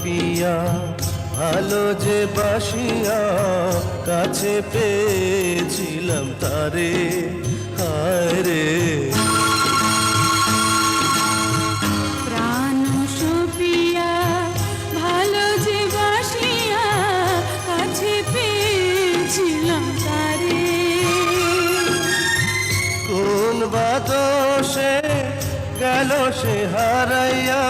পিয়া ভালো যে বাসিয়া কাছে পেয়েছিলাম তারে হায় রে প্রাণ সুপিয়া ভালো যে বাসিয়া কাছে পেয়েছিলাম তারে কোন বাদশে গেল সে হারাইয়া